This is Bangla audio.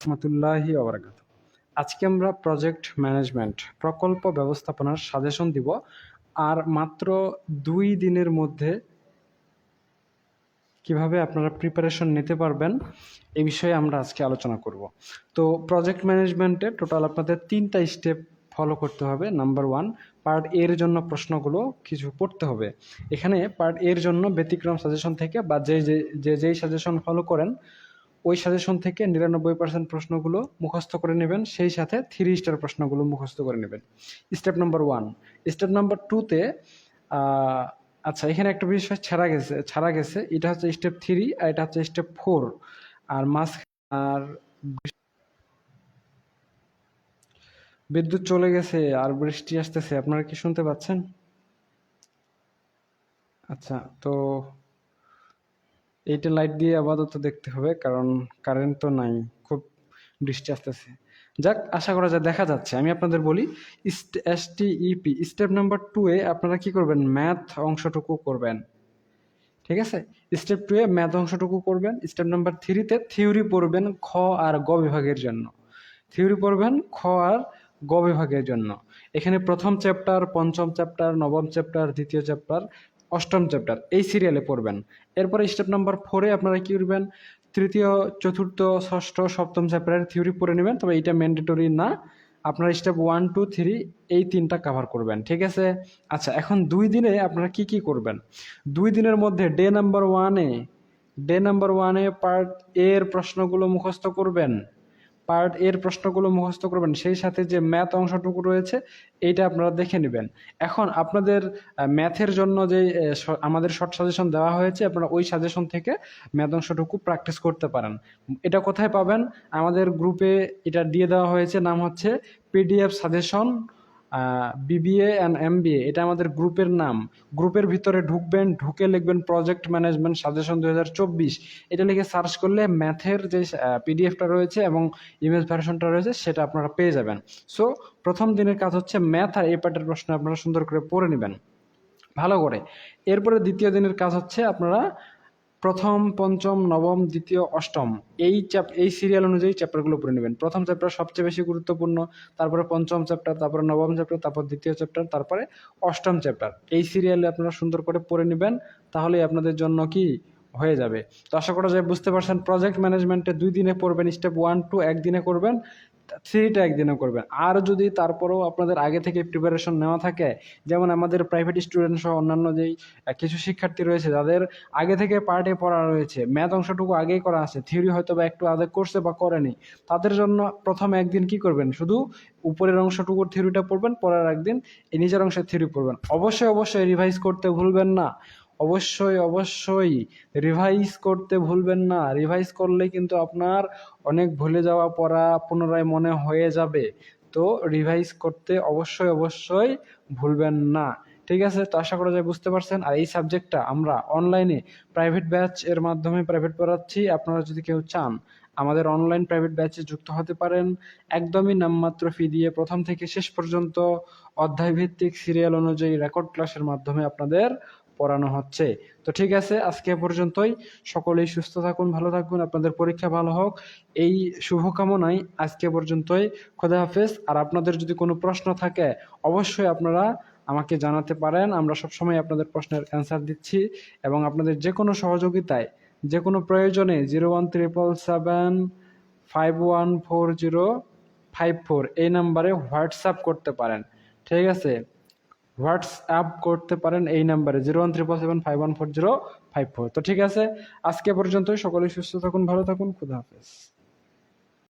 রহমতুল্লাহি ওয়া বারাকাতুহু। আজকে আমরা প্রজেক্ট ম্যানেজমেন্ট প্রকল্প ব্যবস্থাপনার সাজেশন দিব। আর মাত্র 2 দিনের মধ্যে কিভাবে আপনারা প্রিপারেশন নিতে পারবেন এই বিষয়ে আমরা আজকে আলোচনা করব। তো প্রজেক্ট ম্যানেজমেন্টে টোটাল আপনাদের 3টা স্টেপ ফলো করতে হবে। নাম্বার 1, পার্ট এর জন্য প্রশ্নগুলো কিছু পড়তে হবে। এখানে পার্ট এর জন্য ব্যতিক্রম সাজেশন থেকে বা যেই সাজেশন ফলো করেন ওই সাজেশন থেকে 99% প্রশ্নগুলো মুখস্থ করে নেবেন, সেই সাথে 3 স্টার প্রশ্নগুলো মুখস্থ করে নেবেন। Step number 1। স্টেপ নাম্বার 2তে আচ্ছা, এখানে একটা বিষয় ছাড়া গেছে। এটা হচ্ছে স্টেপ 3 আর এটা হচ্ছে স্টেপ 4। আর বিদ্যুৎ চলে গেছে আর বৃষ্টি আসতেছে, আপনারা কি শুনতে পাচ্ছেন? আচ্ছা, তো এইটা লাইট দিয়ে আপাতত দেখতে হবে, কারণ কারেন্ট তো নাই, খুব বৃষ্টি আসতেছে। যাক, আশা করা যায় দেখা যাচ্ছে। আমি আপনাদের বলি, STEP স্টেপ নাম্বার 2-এ আপনারা কি করবেন? ম্যাথ অংশটুকু করবেন, ঠিক আছে? স্টেপ 2-এ ম্যাথ অংশটুকু করবেন। স্টেপ নাম্বার 3-তে থিওরি পড়বেন খ আর গ বিভাগের জন্য। থিওরি পড়বেন খ আর গ বিভাগের জন্য। এখানে প্রথম চ্যাপ্টার, পঞ্চম চ্যাপ্টার, নবম চ্যাপ্টার, দ্বিতীয় চ্যাপ্টার, অষ্টম চ্যাপ্টার এই সিরিয়ালে পড়বেন। এরপরে স্টেপ নাম্বার 4-এ আপনারা কি করবেন? তৃতীয়, চতুর্থ, ষষ্ঠ, সপ্তম চ্যাপ্টারের থিওরি পড়ে নেবেন, তবে এটা ম্যান্ডেটরি না। আপনারা স্টেপ 1, 2, 3 এই 3টা কভার করবেন, ঠিক আছে? আচ্ছা, এখন 2 দিনে আপনারা কি কি করবেন? 2 দিনের মধ্যে ডে নাম্বার 1-এ পার্ট এর প্রশ্নগুলো মুখস্থ করবেন। সেই সাথে যে ম্যাথ অংশটুকু রয়েছে এইটা আপনারা দেখে নেবেন। এখন আপনাদের ম্যাথের জন্য যে আমাদের শর্ট সাজেশন দেওয়া হয়েছে, আপনারা ওই সাজেশন থেকে ম্যাথ অংশটুকু প্র্যাকটিস করতে পারেন। এটা কোথায় পাবেন? আমাদের গ্রুপে এটা দিয়ে দেওয়া হয়েছে, নাম হচ্ছে PDF suggestion BBA and MBA। এটা আমাদের গ্রুপের নাম। গ্রুপের ভিতরে ঢুকবেন, ঢুকে লিখবেন প্রজেক্ট ম্যানেজমেন্ট সাজেশন 2024। এটা লিখে সার্চ করলে ম্যাথের যে PDFটা রয়েছে এবং ইমেজ ভার্সনটা রয়েছে সেটা আপনারা পেয়ে যাবেন। সো প্রথম দিনের কাজ হচ্ছে ম্যাথ আর এই পার্টের প্রশ্ন আপনারা সুন্দর করে পড়ে নেবেন ভালো করে। এরপরে দ্বিতীয় দিনের কাজ হচ্ছে আপনারা প্রথম, পঞ্চম, নবম, দ্বিতীয়, অষ্টম এই সিরিয়াল অনুযায়ী চ্যাপ্টারগুলো পড়ে নেবেন। প্রথম চ্যাপ্টার সবচেয়ে বেশি গুরুত্বপূর্ণ, তারপরে পঞ্চম চ্যাপ্টার, তারপরে নবম চ্যাপ্টার, তারপর দ্বিতীয় চ্যাপ্টার, তারপরে অষ্টম চ্যাপ্টার। এই সিরিয়ালে আপনারা সুন্দর করে পড়ে নেবেন, তাহলেই আপনাদের জন্য কি হয়ে যাবে। তো আশা করা যায় বুঝতে পারছেন। প্রজেক্ট ম্যানেজমেন্টে 2 দিনে পড়বেন, স্টেপ 1, 2 একদিনে করবেন, 3টা একদিনে করবেন। আর যদি তারপরেও আপনাদের আগে থেকে প্রিপারেশন নেওয়া থাকে, যেমন আমাদের প্রাইভেট স্টুডেন্ট সহ অন্যান্য যেই কিছু শিক্ষার্থী রয়েছে যাদের আগে থেকে পার্টে পড়া রয়েছে, ম্যাথ অংশটুকু আগেই করা আছে, থিওরি হয়তো বা একটু আগে করছে বা করেনি, তাদের জন্য প্রথম একদিন কি করবেন? শুধু উপরের অংশটুকুর থিওরিটা পড়বেন, পরের একদিন এই নিচের অংশের থিওরি পড়বেন। অবশ্যই রিভাইজ করতে ভুলবেন না। অবশ্যই রিভাইজ করতে ভুলবেন না। রিভাইজ করলে কিন্তু আপনার অনেক ভুলে যাওয়া পড়া পুনরায় মনে হয়ে যাবে। তো রিভাইজ করতে অবশ্যই ভুলবেন না, ঠিক আছে? তো আশা করা যায় বুঝতে পারছেন। আর এই সাবজেক্টটা আমরা অনলাইনে প্রাইভেট ব্যাচ এর মাধ্যমে প্রাইভেট পড়াচ্ছি। আপনারা যদি কেউ চান আমাদের অনলাইন প্রাইভেট ব্যাচে যুক্ত হতে পারেন। একদমই নামমাত্র ফি দিয়ে প্রথম থেকে শেষ পর্যন্ত অধ্যায়ভিত্তিক সিরিয়াল অনুযায়ী রেকর্ড ক্লাসের মাধ্যমে আপনাদের পড়ানো হচ্ছে। তো ঠিক আছে, আজকে পর্যন্তই। সকলেই সুস্থ থাকুন, ভালো থাকুন, আপনাদের পরীক্ষা ভালো হোক, এই শুভকামনাই আজকে পর্যন্তই। খোদা হাফেজ। আর আপনাদের যদি কোনো প্রশ্ন থাকে অবশ্যই আপনারা আমাকে জানাতে পারেন। আমরা সবসময় আপনাদের প্রশ্নের অ্যান্সার দিচ্ছি এবং আপনাদের যে কোনো সহযোগিতায়, যে কোনো প্রয়োজনে 01777514054 এই নাম্বারে হোয়াটসঅ্যাপ করতে পারেন, ঠিক আছে? হোয়াটসঅ্যাপ করতে পারেন এই নাম্বারে 01777514054। তো ঠিক আছে, আজকে পর্যন্তই। সকলেই সুস্থ থাকুন, ভালো থাকুন, খুদা হাফেজ।